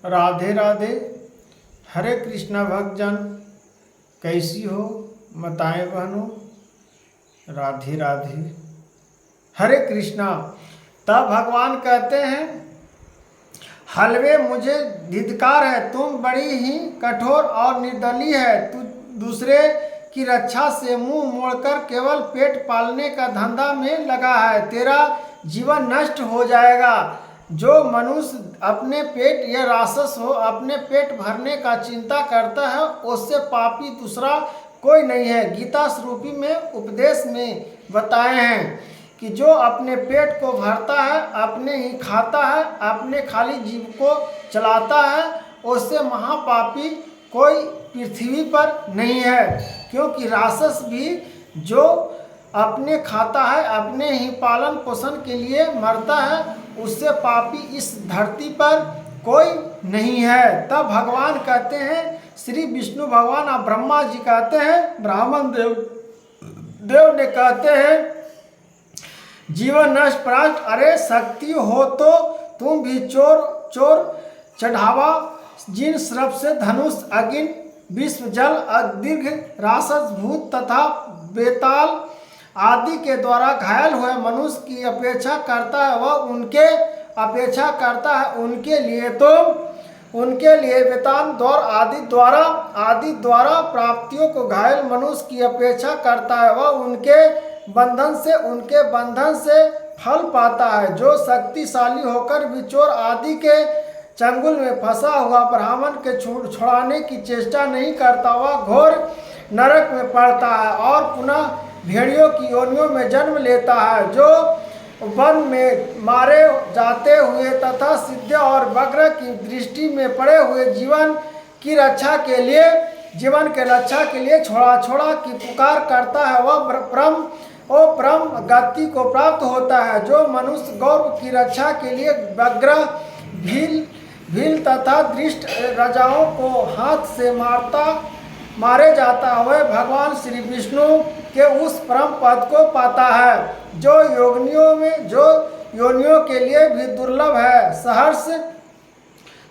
राधे राधे। हरे कृष्णा भक्तजन, कैसी हो माताएं बहनों? राधे राधे। हरे कृष्णा। तब भगवान कहते हैं, हलवे मुझे धिक्कार है, तुम बड़ी ही कठोर और निर्दयी है। तू दूसरे की रक्षा से मुंह मोड़कर केवल पेट पालने का धंधा में लगा है। तेरा जीवन नष्ट हो जाएगा। जो मनुष्य अपने पेट या राक्षस हो अपने पेट भरने का चिंता करता है, उससे पापी दूसरा कोई नहीं है। गीता स्वरूपी में उपदेश में बताए हैं कि जो अपने पेट को भरता है, अपने ही खाता है, अपने खाली जीव को चलाता है, उससे महापापी कोई पृथ्वी पर नहीं है। क्योंकि राक्षस भी जो अपने खाता है, अपने ही पालन पोषण के लिए मरता है, उससे पापी इस धरती पर कोई नहीं है। तब भगवान कहते हैं, श्री विष्णु भगवान और ब्रह्मा जी कहते हैं, ब्राह्मण देव ने कहते हैं, जीवन नष्ट प्राष्ट, अरे शक्ति हो तो तुम भी चोर चढ़ावा। जिन श्रप से धनुष अग्नि विश्व जल दीर्घ राक्षस भूत तथा बेताल आदि के द्वारा घायल हुए मनुष्य की अपेक्षा करता है, वह उनके अपेक्षा करता है। उनके लिए वेताल दौर आदि द्वारा प्राप्तियों को घायल मनुष्य की अपेक्षा करता है। वह उनके बंधन से फल पाता है। जो शक्तिशाली होकर भी चोर आदि के चंगुल में फंसा हुआ ब्राह्मण के छुड़ाने की चेष्टा नहीं करता, वह घोर नरक में पड़ता है और पुनः भेड़ियों की योनियों में जन्म लेता है। जो वन में मारे जाते हुए तथा सिद्ध और वक्र की दृष्टि में पड़े हुए जीवन के रक्षा के लिए छोड़ा की पुकार करता है, वह परम गति को प्राप्त होता है। जो मनुष्य गौरव की रक्षा के लिए व्यग्र भील तथा दृष्ट राजाओं को हाथ से मारे जाता है, वह भगवान श्री विष्णु के उस परम पद को पाता है जो योनियों के लिए भी दुर्लभ है।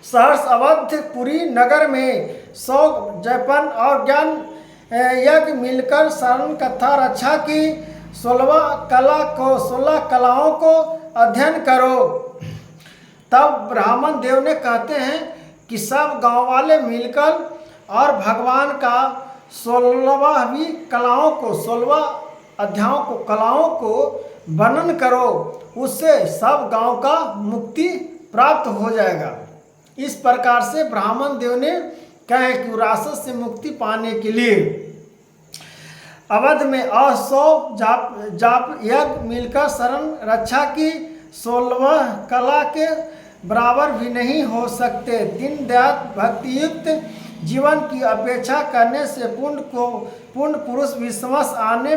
सहर्ष अवधपुरी नगर में 100 जपन और ज्ञान यज्ञ मिलकर शरण कथा रक्षा की 16 कलाओं को अध्ययन करो। तब ब्राह्मण देव ने कहते हैं कि सब गांव वाले मिलकर और भगवान का 16 कलाओं को वर्णन करो, उससे सब गांव का मुक्ति प्राप्त हो जाएगा। इस प्रकार से ब्राह्मण देव ने कहे कि राक्षस से मुक्ति पाने के लिए अवध में 100 जाप यज्ञ मिलकर शरण रक्षा की 16 कला के बराबर भी नहीं हो सकते। दीनदयाल भक्तियुक्त जीवन की अपेक्षा करने से पूर्ण पुरुष विश्वास आने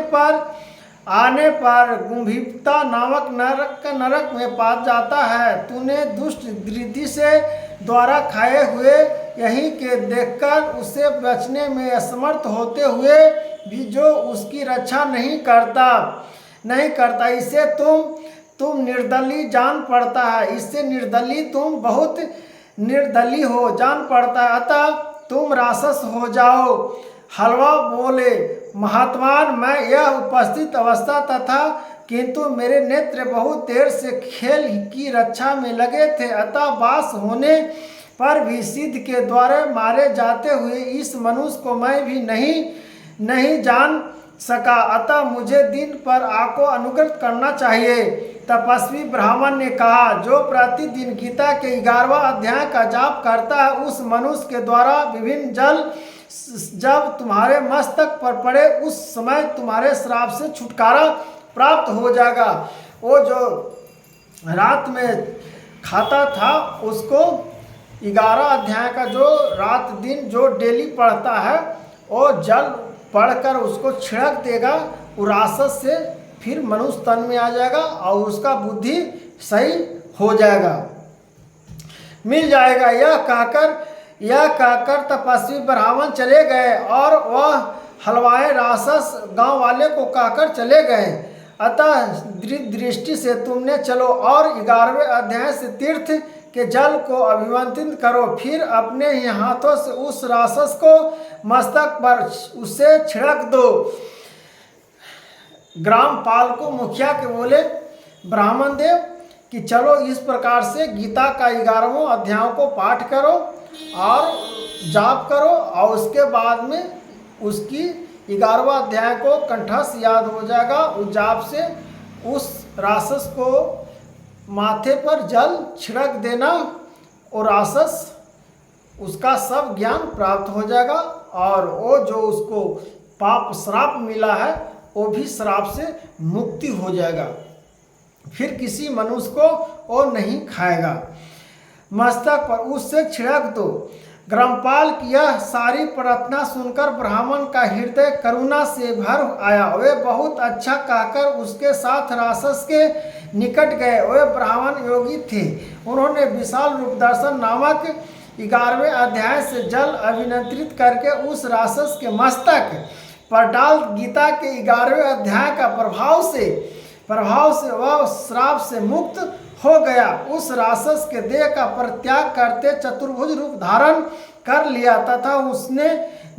पर गुंभीरता नामक नरक में पा जाता है। तूने दुष्ट दृष्टि से द्वारा खाए हुए यही के देखकर उसे बचने में असमर्थ होते हुए भी जो उसकी रक्षा नहीं करता, इसे तुम निर्दयी जान पड़ता है। इससे निर्दयी तुम बहुत निर्दयी हो जान पड़ता है, अतः तुम राक्षस हो जाओ। हलवा बोले, महात्मान, मैं यह उपस्थित अवस्था तथा किंतु मेरे नेत्र बहुत देर से खेल की रक्षा में लगे थे, अतः वास होने पर भी सिद्ध के द्वारा मारे जाते हुए इस मनुष्य को मैं भी नहीं जान सका, अतः मुझे दिन पर आपको अनुग्रह करना चाहिए। तपस्वी ब्राह्मण ने कहा, जो प्रतिदिन गीता के 11वां अध्याय का जाप करता है, उस मनुष्य के द्वारा विभिन्न जल जब तुम्हारे मस्तक पर पड़े, उस समय तुम्हारे श्राप से छुटकारा प्राप्त हो जाएगा। वो जो रात में खाता था, उसको 11 अध्याय का जो रात दिन जो डेली पढ़ता है, वो जल पढ़कर उसको छिड़क देगा, वो राक्षस से फिर मनुष्य तन में आ जाएगा और उसका बुद्धि सही हो जाएगा, मिल जाएगा। यह कहकर तपस्वी ब्राह्मण चले गए और वह हलवाए राक्षस गांव वाले को कहकर चले गए। अतः दृष्टि से तुमने चलो और 11वें अध्याय से तीर्थ के जल को अभिमंत्रित करो, फिर अपने ही हाथों से उस राक्षस को मस्तक पर उसे छिड़क दो। ग्रामपाल को मुखिया के बोले ब्राह्मण देव कि चलो इस प्रकार से गीता का 11वां अध्याय को पाठ करो और जाप करो, और उसके बाद में उसकी 11वां अध्याय को कंठस्थ याद हो जाएगा। उस जाप से उस राक्षस को माथे पर जल छिड़क देना और राक्षस उसका सब ज्ञान प्राप्त हो जाएगा, और वो जो उसको पाप श्राप मिला है वो भी श्राप से मुक्ति हो जाएगा, फिर किसी मनुष्य को वो नहीं खाएगा। मस्तक पर उससे छिड़क दो। ग्रामपाल की यह सारी प्रार्थना सुनकर ब्राह्मण का हृदय करुणा से भर आया। वे बहुत अच्छा कहकर उसके साथ राक्षस के निकट गए। वे ब्राह्मण योगी थे। उन्होंने विशाल रूपदर्शन नामक 11वें अध्याय से जल अभिमंत्रित करके उस राक्षस के मस्तक पर डाल गीता के 11वें अध्याय का प्रभाव से वह श्राप से मुक्त हो गया। उस राक्षस के देह का परित्याग करते चतुर्भुज रूप धारण कर लिया तथा उसने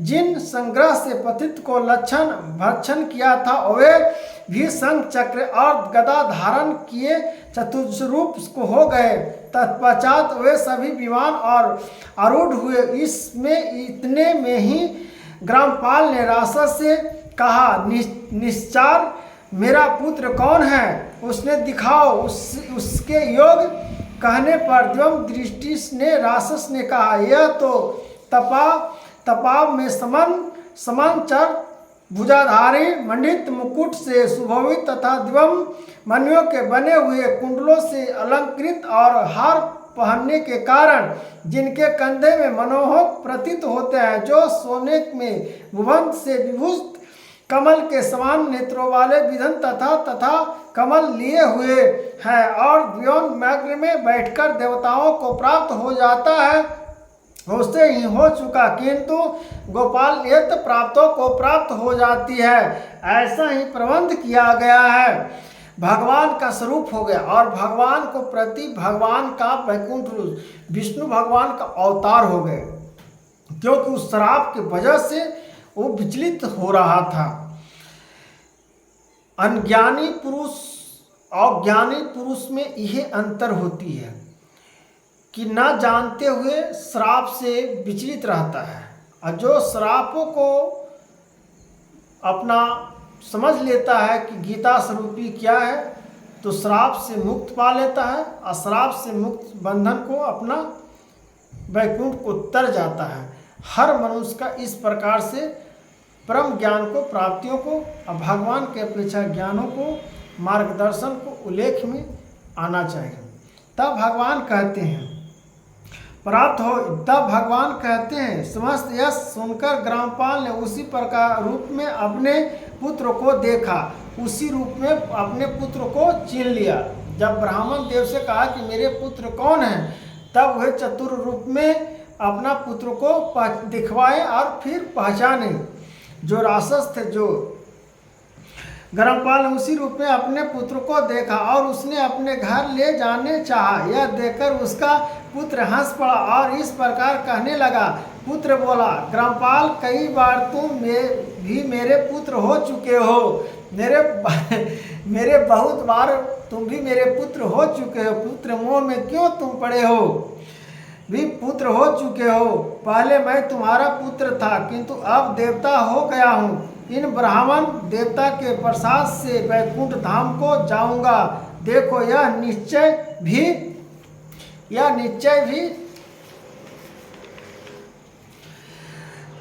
जिन संग्रह से पतित को भक्षण किया था वे भी शंख चक्र और गदा धारण किए चतुर्भुज रूप को हो गए। तत्पश्चात वे सभी विमान और आरूढ़ हुए। इतने में ही ग्रामपाल ने राक्षस से कहा, निश्चार मेरा पुत्र कौन है, उसने दिखाओ। उसके योग कहने पर द्वम दृष्टि ने राक्षस ने कहा, यह तो तपाव में समन चर भुजाधारी मंडित मुकुट से सुभवित तथा द्वम मणियों के बने हुए कुंडलों से अलंकृत और हार पहनने के कारण जिनके कंधे में मनोहर प्रतीत होते हैं, जो सोने में भुवन से विभूषित कमल के समान नेत्रों वाले विधन तथा कमल लिए हुए हैं, और व्योम मार्ग में बैठकर देवताओं को प्राप्त हो जाता है, उससे ही हो चुका, किंतु गोपाल यत प्राप्तों को प्राप्त हो जाती है। ऐसा ही प्रबंध किया गया है। भगवान का स्वरूप हो गया, और भगवान को प्रति भगवान का वैकुंठ विष्णु भगवान का अवतार हो गए, क्योंकि उस श्राप की वजह से वो विचलित हो रहा था। अज्ञानी पुरुष और ज्ञानी पुरुष में यह अंतर होती है कि न जानते हुए श्राप से विचलित रहता है, और जो श्रापों को अपना समझ लेता है कि गीता स्वरूपी क्या है, तो श्राप से मुक्त पा लेता है, और श्राप से मुक्त बंधन को अपना वैकुंठ को उतर जाता है। हर मनुष्य का इस प्रकार से परम ज्ञान को, प्राप्तियों को, और भगवान के अपेक्षा ज्ञानों को, मार्गदर्शन को उल्लेख में आना चाहिए। तब भगवान कहते हैं प्राप्त हो, तब भगवान कहते हैं समस्त यश सुनकर ग्रामपाल ने उसी प्रकार रूप में अपने पुत्र को देखा, उसी रूप में अपने पुत्र को चीन लिया। जब ब्राह्मण देव से कहा कि मेरे पुत्र कौन है, तब वह चतुर रूप में अपना पुत्र को दिखवाए और फिर पहचाने जो राक्षस थे। जो ग्रामपाल ने उसी रूप में अपने पुत्र को देखा और उसने अपने घर ले जाने चाहा। यह देखकर उसका पुत्र हंस पड़ा और इस प्रकार कहने लगा। पुत्र बोला, ग्रामपाल कई बार तुम भी मेरे पुत्र हो चुके हो, मेरे बहुत बार तुम भी मेरे पुत्र हो चुके हो। पुत्र मोह में क्यों तुम पड़े हो, भी पुत्र हो चुके हो। पहले मैं तुम्हारा पुत्र था, किंतु अब देवता हो गया हूँ। इन ब्राह्मण देवता के प्रसाद से वैकुंठ धाम को जाऊंगा। देखो यह निश्चय भी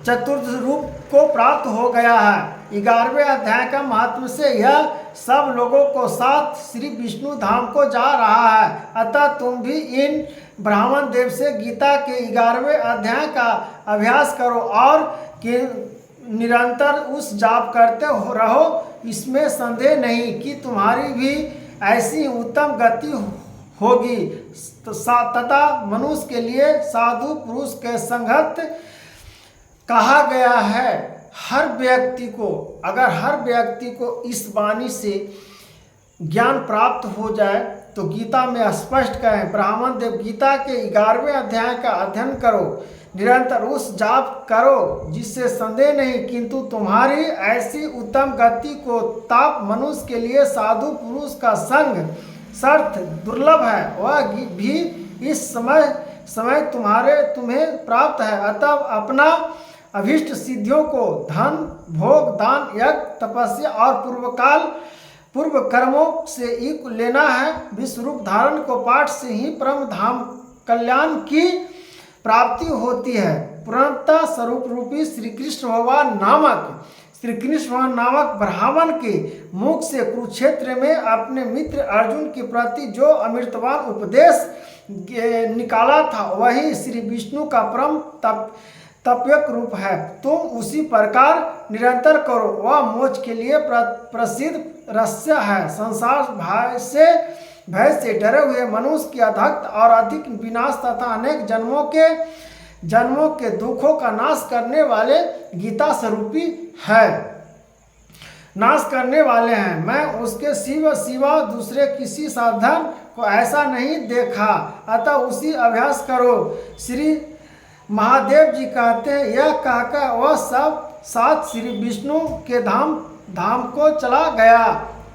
चतुर्थ रूप को प्राप्त हो गया है। 11वें अध्याय का महात्म से यह सब लोगों को साथ श्री विष्णु धाम को जा रहा है। अतः तुम भी इन ब्राह्मण देव से गीता के 11वें अध्याय का अभ्यास करो और निरंतर उस जाप करते रहो। इसमें संदेह नहीं कि तुम्हारी भी ऐसी उत्तम गति होगी तथा मनुष्य के लिए साधु पुरुष के संगत कहा गया है। हर व्यक्ति को इस वाणी से ज्ञान प्राप्त हो जाए तो गीता में स्पष्ट कहें, ब्राह्मण देव गीता के 11वें अध्याय का अध्ययन करो, निरंतर उस जाप करो जिससे संदेह नहीं, किंतु तुम्हारी ऐसी उत्तम गति को ताप मनुष्य के लिए साधु पुरुष का संग शर्त दुर्लभ है, वह भी इस समय तुम्हें प्राप्त है। अतः अपना अभीष्ट सिद्धियों को धन भोग दान यज्ञ तपस्या और पूर्व कर्मों से ही लेना है। विश्वरूप धारण को पाठ से ही परम धाम कल्याण की प्राप्ति होती है। पूर्णतः स्वरूप रूपी श्री कृष्ण भगवान नामक ब्राह्मण के मुख से कुरुक्षेत्र में अपने मित्र अर्जुन के प्रति जो अमृतवान उपदेश निकाला था, वही श्री विष्णु का परम तप्यक रूप है। तुम उसी प्रकार निरंतर करो, वह मोक्ष के लिए प्रसिद्ध रहस्य है। संसार भय से डरे हुए मनुष्य की अधक्त और अधिक विनाश तथा अनेक जन्मों के दुखों का नाश करने वाले गीता स्वरूपी है, नाश करने वाले हैं। मैं उसके सिवा दूसरे किसी साधन को ऐसा नहीं देखा, अतः उसी अभ्यास करो। श्री महादेव जी कहते हैं, यह कहकर वह सब साथ श्री विष्णु के धाम को चला गया।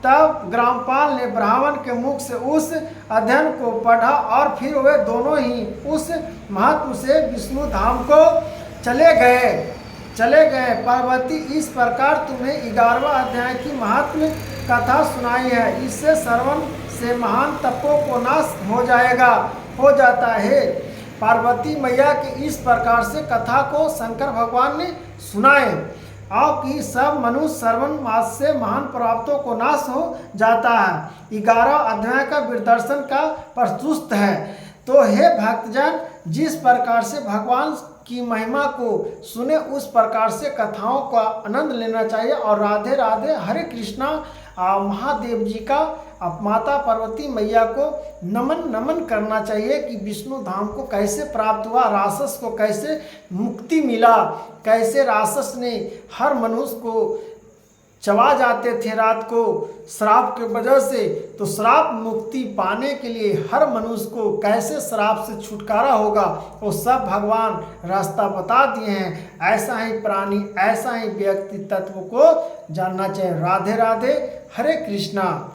तब ग्रामपाल ने ब्राह्मण के मुख से उस अध्ययन को पढ़ा और फिर वे दोनों ही उस महात्मा से विष्णु धाम को चले गए। पार्वती, इस प्रकार तुम्हें 11वां अध्याय की महात्म्य कथा सुनाई है। इससे श्रवण से महान तपों को नाश हो जाता है। पार्वती मैया के इस प्रकार से कथा को शंकर भगवान ने सुनाए और कि सब मनुष्य श्रवण मास से महान प्राप्तों को नाश हो जाता है। 11 अध्याय का विदर्शन का प्रस्तुत है। तो हे भक्तजन, जिस प्रकार से भगवान की महिमा को सुने उस प्रकार से कथाओं का आनंद लेना चाहिए। और राधे राधे, हरे कृष्णा। महादेव जी का माता पार्वती मैया को नमन करना चाहिए कि विष्णु धाम को कैसे प्राप्त हुआ, राक्षस को कैसे मुक्ति मिला, कैसे राक्षस ने हर मनुष्य को चबा जाते थे रात को श्राप के वजह से। तो श्राप मुक्ति पाने के लिए हर मनुष्य को कैसे श्राप से छुटकारा होगा, वो सब भगवान रास्ता बता दिए हैं। ऐसा ही प्राणी, ऐसा ही व्यक्ति तत्व को जानना चाहिए। राधे राधे, हरे कृष्णा।